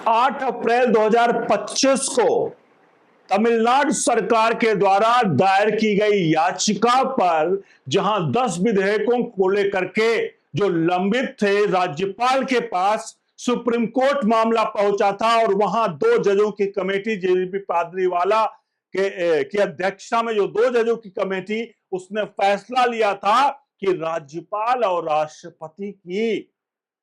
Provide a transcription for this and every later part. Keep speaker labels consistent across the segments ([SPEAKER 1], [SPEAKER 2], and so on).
[SPEAKER 1] 8 अप्रैल 2025 को तमिलनाडु सरकार के द्वारा दायर की गई याचिका पर जहां 10 विधेयकों को लेकर के जो लंबित थे राज्यपाल के पास सुप्रीम कोर्ट मामला पहुंचा था और वहां 2 जजों की कमेटी जेबी पादरीवाला की अध्यक्षता में जो 2 जजों की कमेटी उसने फैसला लिया था कि राज्यपाल और राष्ट्रपति की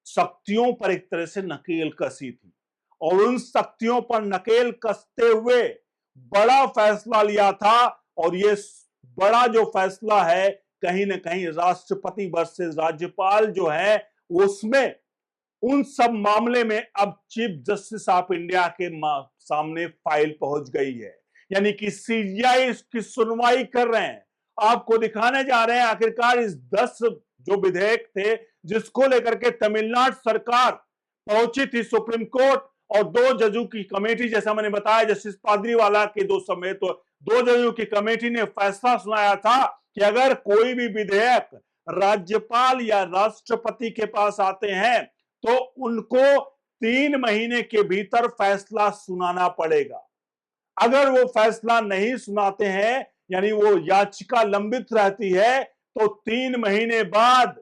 [SPEAKER 1] शक्तियों पर एक तरह से नकेल कसी थी और उन शक्तियों पर नकेल कसते हुए बड़ा फैसला लिया था। और ये बड़ा जो फैसला है कहीं ना कहीं राष्ट्रपति वर्सेस राज्यपाल जो है उसमें उन सब मामले में अब चीफ जस्टिस ऑफ इंडिया के सामने फाइल पहुंच गई है, यानी कि सीजीआई इसकी सुनवाई कर रहे हैं। आपको दिखाने जा रहे हैं आखिरकार इस 10 जो विधेयक थे जिसको लेकर के तमिलनाडु सरकार पहुंची थी सुप्रीम कोर्ट और 2 जजों की कमेटी, जैसा मैंने बताया जस्टिस पादरीवाला के 2 समेत तो 2 जजों की कमेटी ने फैसला सुनाया था कि अगर कोई भी विधेयक राज्यपाल या राष्ट्रपति के पास आते हैं तो उनको 3 महीने के भीतर फैसला सुनाना पड़ेगा। अगर वो फैसला नहीं सुनाते हैं यानी वो याचिका लंबित रहती है तो 3 महीने बाद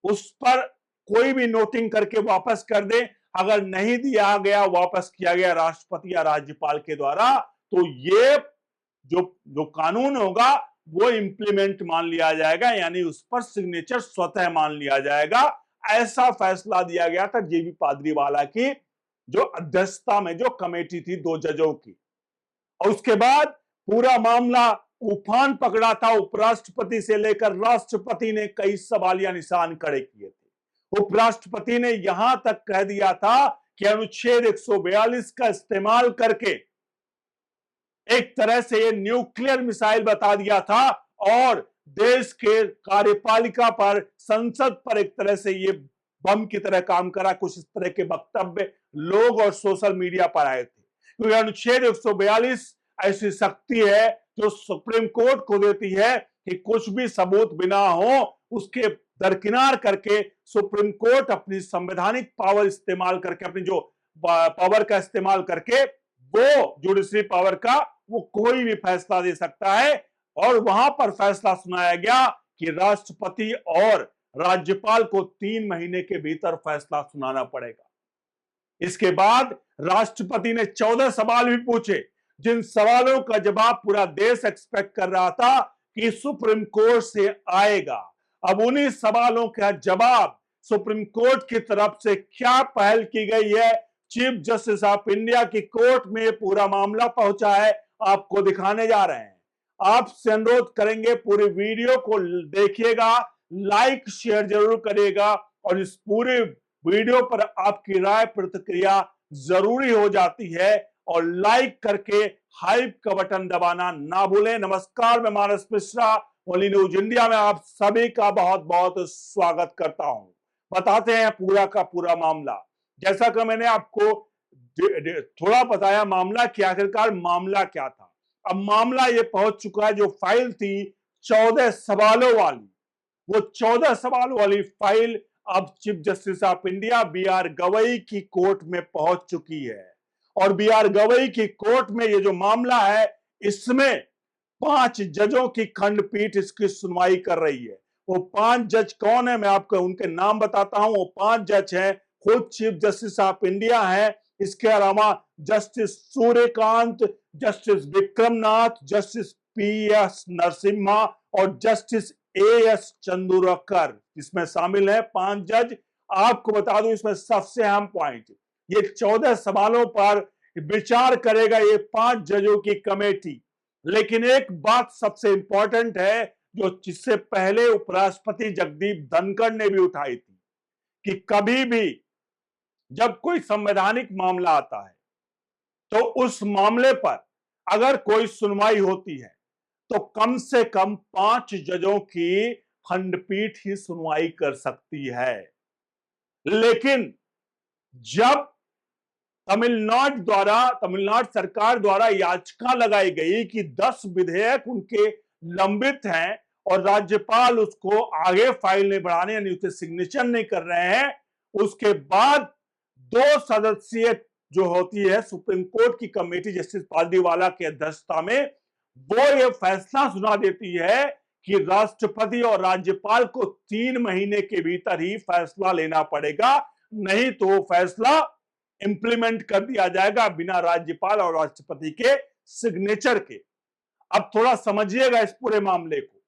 [SPEAKER 1] उस पर कोई भी नोटिंग करके वापस कर दे, अगर नहीं दिया गया वापस किया गया राष्ट्रपति या राज्यपाल के द्वारा तो ये जो कानून होगा वो इंप्लीमेंट मान लिया जाएगा, यानी उस पर सिग्नेचर स्वतः मान लिया जाएगा। ऐसा फैसला दिया गया था जेबी पादरीवाला की जो अध्यक्षता में जो कमेटी थी 2 जजों की। और उसके बाद पूरा मामला उफान पकड़ा था। उपराष्ट्रपति से लेकर राष्ट्रपति ने कई सवालिया निशान खड़े किए थे। उपराष्ट्रपति ने यहां तक कह दिया था कि अनुच्छेद 142 का इस्तेमाल करके एक तरह से ये न्यूक्लियर मिसाइल बता दिया था और देश के कार्यपालिका पर, संसद पर एक तरह से ये बम की तरह काम करा। कुछ इस तरह के वक्तव्य लोग और सोशल मीडिया पर आए थे, क्योंकि अनुच्छेद 142 ऐसी शक्ति है जो सुप्रीम कोर्ट को देती है कि कुछ भी सबूत बिना हो उसके दरकिनार करके सुप्रीम कोर्ट अपनी संवैधानिक पावर इस्तेमाल करके, अपनी जो पावर का इस्तेमाल करके वो जुडिशरी पावर का वो कोई भी फैसला दे सकता है। और वहां पर फैसला सुनाया गया कि राष्ट्रपति और राज्यपाल को 3 महीने के भीतर फैसला सुनाना पड़ेगा। इसके बाद राष्ट्रपति ने 14 सवाल भी पूछे, जिन सवालों का जवाब पूरा देश एक्सपेक्ट कर रहा था कि सुप्रीम कोर्ट से आएगा। अब उन्हीं सवालों का जवाब सुप्रीम कोर्ट की तरफ से क्या पहल की गई है, चीफ जस्टिस ऑफ इंडिया की कोर्ट में पूरा मामला पहुंचा है, आपको दिखाने जा रहे हैं। आपसे अनुरोध करेंगे पूरी वीडियो को देखिएगा, लाइक शेयर जरूर करिएगा और इस पूरे वीडियो पर आपकी राय प्रतिक्रिया जरूरी हो जाती है और लाइक करके हाइप का बटन दबाना ना भूलें। नमस्कार, मैं मानस मिश्रा, ओनली न्यूज इंडिया में आप सभी का बहुत बहुत स्वागत करता हूं। बताते हैं पूरा का पूरा मामला। जैसा कि मैंने आपको थोड़ा बताया मामला कि आखिरकार मामला क्या था। अब मामला ये पहुंच चुका है, जो फाइल थी 14 सवालों वाली, वो 14 सवालों वाली फाइल अब chief justice of India B R. Gavai की कोर्ट में पहुंच चुकी है। और बी.आर. गवई की कोर्ट में ये जो मामला है इसमें 5 जजों की खंडपीठ इसकी सुनवाई कर रही है। वो 5 जज कौन है, मैं आपको उनके नाम बताता हूं। वो 5 जज हैं, खुद चीफ जस्टिस ऑफ इंडिया है, इसके अलावा justice Suryakant, justice Vikram Nath, justice P S. Narasimha और जस्टिस ए.एस. चंदूरकर इसमें शामिल है। 5 जज। आपको बता दूं इसमें सबसे अहम पॉइंट, ये 14 सवालों पर विचार करेगा ये 5 जजों की कमेटी। लेकिन एक बात सबसे इंपॉर्टेंट है जो जिससे पहले उपराष्ट्रपति जगदीप धनखड़ ने भी उठाई थी कि कभी भी जब कोई संवैधानिक मामला आता है तो उस मामले पर अगर कोई सुनवाई होती है तो कम से कम 5 जजों की खंडपीठ ही सुनवाई कर सकती है। लेकिन जब तमिलनाडु सरकार द्वारा याचिका लगाई गई कि 10 विधेयक उनके लंबित हैं और राज्यपाल उसको आगे फाइल नहीं बढ़ाने यानी उसके सिग्नेचर नहीं कर रहे हैं, उसके बाद 2 सदस्यीय जो होती है सुप्रीम कोर्ट की कमेटी जस्टिस पारदीवाला की अध्यक्षता में, वो ये फैसला सुना देती है कि राष्ट्रपति और राज्यपाल को 3 महीने के भीतर ही फैसला लेना पड़ेगा, नहीं तो फैसला इंप्लीमेंट कर दिया जाएगा बिना राज्यपाल और राष्ट्रपति के सिग्नेचर के। अब थोड़ा समझिएगा इस पूरे मामले को।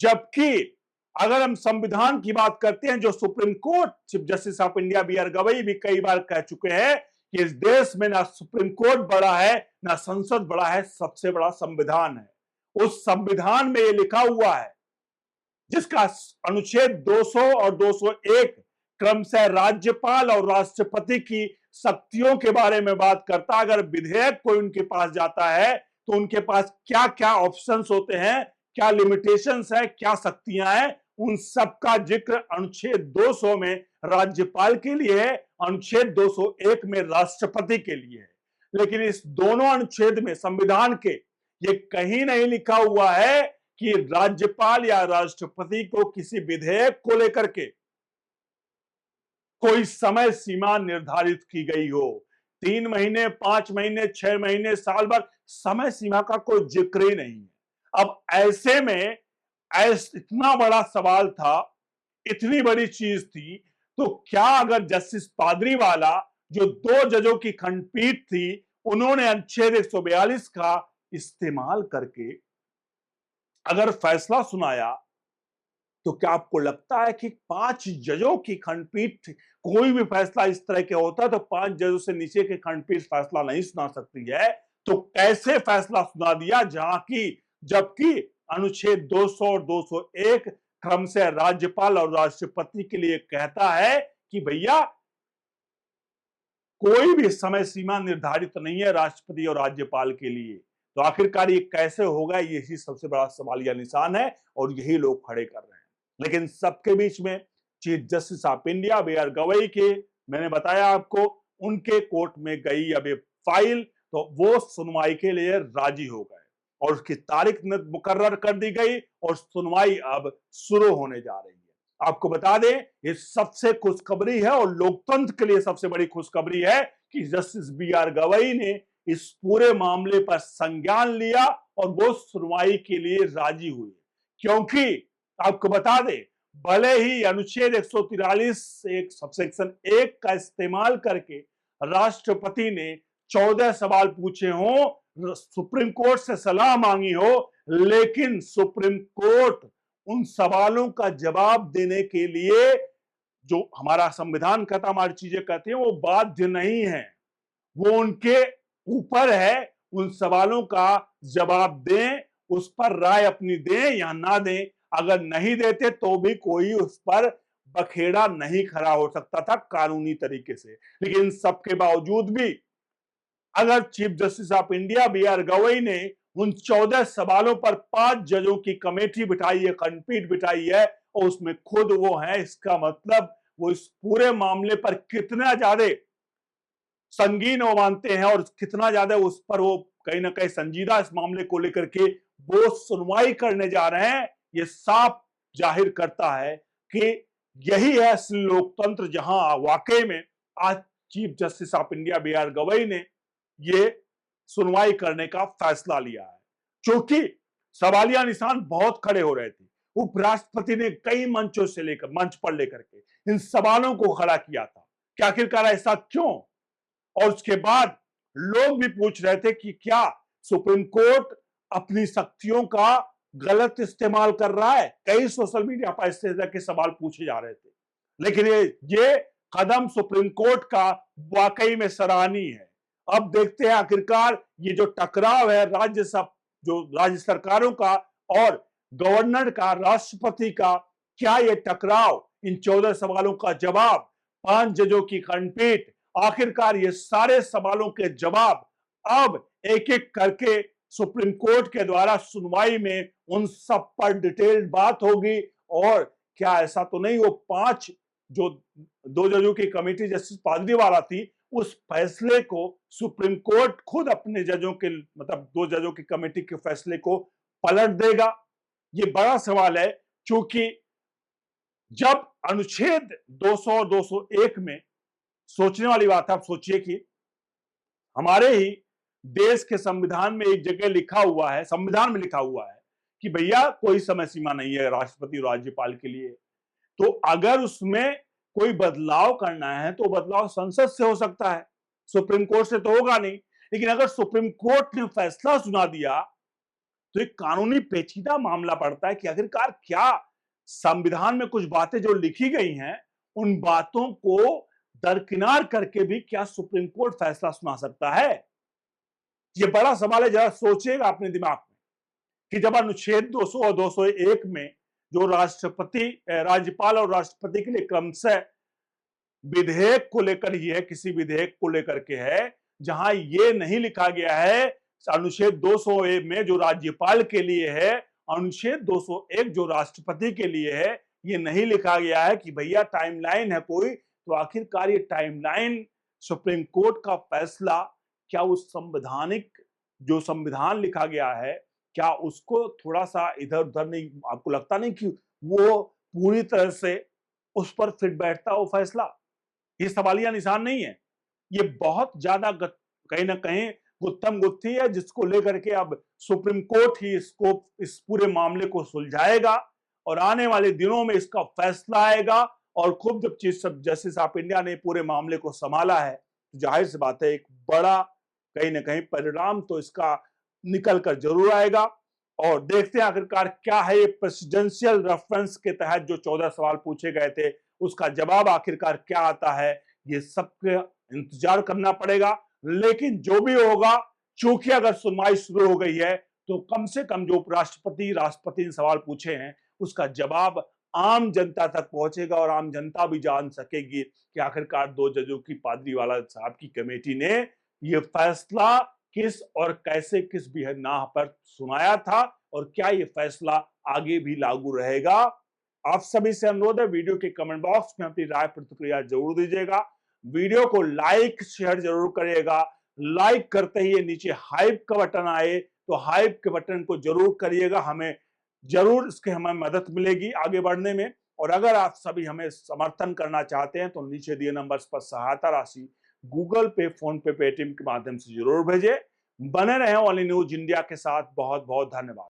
[SPEAKER 1] जबकि अगर हम संविधान की बात करते हैं, जो supreme court chief justice of India B R Gavai भी कई बार कह चुके हैं कि इस देश में ना सुप्रीम कोर्ट बड़ा है ना संसद बड़ा है, सबसे बड़ा संविधान है। उस संविधान में ये लिखा हुआ है, जिसका अनुच्छेद 200 और 201 क्रमशः राज्यपाल और राष्ट्रपति की शक्तियों के बारे में बात करता है। अगर विधेयक कोई उनके पास जाता है तो उनके पास क्या क्या ऑप्शंस होते हैं, क्या लिमिटेशंस है, क्या शक्तियां हैं, उन सब का जिक्र अनुच्छेद 200 में राज्यपाल के लिए है, अनुच्छेद 201 में राष्ट्रपति के लिए है। लेकिन इस दोनों अनुच्छेद में संविधान के ये कहीं नहीं लिखा हुआ है कि राज्यपाल या राष्ट्रपति को किसी विधेयक को लेकर के कोई समय सीमा निर्धारित की गई हो। 3 महीने, 5 महीने, 6 महीने, साल भर, समय सीमा का कोई जिक्र ही नहीं है। अब ऐसे में इतना बड़ा सवाल था, इतनी बड़ी चीज थी, तो क्या अगर जस्टिस पादरीवाला जो 2 जजों की खंडपीठ थी, उन्होंने अनुच्छेद 142 का इस्तेमाल करके अगर फैसला सुनाया, तो क्या आपको लगता है कि 5 जजों की खंडपीठ कोई भी फैसला इस तरह के होता है तो 5 जजों से नीचे की खंडपीठ फैसला नहीं सुना सकती है? तो कैसे फैसला सुना दिया, जबकि अनुच्छेद 200 और 201 क्रमशः राज्यपाल और राष्ट्रपति के लिए कहता है कि भैया कोई भी समय सीमा निर्धारित नहीं है राष्ट्रपति और राज्यपाल के लिए। तो आखिरकार ये कैसे होगा, यही सबसे बड़ा सवालिया निशान है और यही लोग खड़े कर रहे हैं। लेकिन सबके बीच में chief justice of India B R Gavai के, मैंने बताया आपको, उनके कोर्ट में गई अब ये फाइल, तो वो सुनवाई के लिए राजी हो गए और उसकी तारीख मुकर्रर कर दी गई और सुनवाई अब शुरू होने जा रही है। आपको बता दें, ये सबसे खुशखबरी है और लोकतंत्र के लिए सबसे बड़ी खुशखबरी है कि जस्टिस बी आर गवई ने इस पूरे मामले पर संज्ञान लिया और वो सुनवाई के लिए राजी हुए। क्योंकि आपको बता दें, भले ही अनुच्छेद 143 सबसेक्शन 1 का इस्तेमाल करके राष्ट्रपति ने 14 सवाल पूछे हों, सुप्रीम कोर्ट से सलाह मांगी हो, लेकिन सुप्रीम कोर्ट उन सवालों का जवाब देने के लिए, जो हमारा संविधान कहता, हमारी चीजें कहती हैं, वो बाध्य नहीं है। वो उनके ऊपर है, उन सवालों का जवाब दें, उस पर राय अपनी दें या ना दें। अगर नहीं देते तो भी कोई उस पर बखेड़ा नहीं खड़ा हो सकता था कानूनी तरीके से। लेकिन सबके बावजूद भी अगर chief justice of India B R Gavai ने उन 14 सवालों पर 5 जजों की कमेटी बिठाई है, खंडपीठ बिठाई है, और उसमें खुद वो है, इसका मतलब वो इस पूरे मामले पर कितना ज्यादा संगीन वो मानते हैं और कितना ज्यादा उस पर वो कहीं ना कहीं संजीदा इस मामले को लेकर के वो सुनवाई करने जा रहे हैं, ये साफ जाहिर करता है कि यही है असली लोकतंत्र, जहां वाकई में आज chief justice of India B R Gavai ने ये सुनवाई करने का फैसला लिया है। क्योंकि सवालिया निशान बहुत खड़े हो रहे थे, उपराष्ट्रपति ने कई मंचों से लेकर मंच पर लेकर के इन सवालों को खड़ा किया था कि आखिरकार ऐसा क्यों, और उसके बाद लोग भी पूछ रहे थे कि क्या सुप्रीम कोर्ट अपनी शक्तियों का गलत इस्तेमाल कर रहा है। कई सोशल मीडिया पर इस तरह के सवाल पूछे जा रहे थे, लेकिन ये कदम सुप्रीम कोर्ट का वाकई में सराहनीय है। अब देखते हैं आखिरकार ये जो टकराव है राज्य सरकारों का और गवर्नर का, राष्ट्रपति का, क्या ये टकराव, इन 14 सवालों का जवाब 5 जजों की खंडपीठ, आखिरकार ये सारे सवालों के जवाब अब एक एक करके सुप्रीम कोर्ट के द्वारा सुनवाई में उन सब पर डिटेल्ड बात होगी। और क्या ऐसा तो नहीं वो 5 जो 2 जजों की कमेटी जस्टिस पादरीवाला थी, उस फैसले को सुप्रीम कोर्ट खुद अपने जजों के, मतलब 2 जजों की कमेटी के फैसले को पलट देगा? ये बड़ा सवाल है, क्योंकि जब अनुच्छेद 200 और 201 में, सोचने वाली बात है, आप सोचिए कि हमारे ही देश के संविधान में एक जगह लिखा हुआ है, संविधान में लिखा हुआ है कि भैया कोई समय सीमा नहीं है राष्ट्रपति और राज्यपाल के लिए। तो अगर उसमें कोई बदलाव करना है तो बदलाव संसद से हो सकता है, सुप्रीम कोर्ट से तो होगा नहीं। लेकिन अगर सुप्रीम कोर्ट ने फैसला सुना दिया तो एक कानूनी पेचीदा मामला पड़ता है कि आखिरकार क्या संविधान में कुछ बातें जो लिखी गई हैं उन बातों को दरकिनार करके भी क्या सुप्रीम कोर्ट फैसला सुना सकता है। ये बड़ा सवाल है, जरा सोचिएगा अपने दिमाग में कि जब अनुच्छेद 200 और 201 में जो राष्ट्रपति, राज्यपाल और राष्ट्रपति के लिए क्रमशः विधेयक को लेकर ही है, किसी विधेयक को लेकर के है, जहां ये नहीं लिखा गया है अनुच्छेद 201 में जो राज्यपाल के लिए है, अनुच्छेद 201 जो राष्ट्रपति के लिए है, ये नहीं लिखा गया है कि भैया टाइमलाइन है कोई, तो आखिरकार ये टाइमलाइन सुप्रीम कोर्ट का फैसला क्या उस संवैधानिक जो संविधान लिखा गया है क्या उसको थोड़ा सा इधर उधर नहीं, आपको लगता नहीं कि वो पूरी तरह से उस पर फिट बैठता वो फैसला? ये सवालिया निशान नहीं है, ये बहुत ज्यादा कहीं ना कहीं गुत्थम गुत्थी है जिसको लेकर के अब सुप्रीम कोर्ट ही इसको इस पूरे मामले को सुलझाएगा और आने वाले दिनों में इसका फैसला आएगा। और खुद जब चीफ जस्टिस ऑफ इंडिया ने पूरे मामले को संभाला है तो जाहिर सी बात है एक बड़ा कहीं ना कहीं परिणाम तो इसका निकल कर जरूर आएगा। और देखते हैं आखिरकार क्या है ये प्रेसिडेंशियल रेफरेंस के तहत जो 14 सवाल पूछे गए थे उसका जवाब आखिरकार क्या आता है, ये सबके इंतजार करना पड़ेगा। लेकिन जो भी होगा, चूंकि अगर सुनवाई शुरू हो गई है तो कम से कम जो उपराष्ट्रपति राष्ट्रपति ने सवाल पूछे हैं उसका जवाब आम जनता तक पहुंचेगा और आम जनता भी जान सकेगी कि आखिरकार 2 जजों की पादरीवाला साहब की कमेटी ने ये फैसला किस और कैसे किस बिना पर सुनाया था और क्या ये फैसला आगे भी लागू रहेगा। आप सभी से अनुरोध है वीडियो के कमेंट बॉक्स में अपनी राय प्रतिक्रिया जरूर दीजिएगा, वीडियो को लाइक शेयर जरूर करिएगा। लाइक करते ही नीचे हाइप का बटन आए तो हाइप के बटन को जरूर करिएगा, हमें जरूर इसके हमें मदद मिलेगी आगे बढ़ने में। और अगर आप सभी हमें समर्थन करना चाहते हैं तो नीचे दिए नंबर्स पर सहायता राशि गूगल पे, फोन पे, पेटीएम के माध्यम से जरूर भेजें। बने रहें ओनली न्यूज इंडिया के साथ। बहुत बहुत धन्यवाद।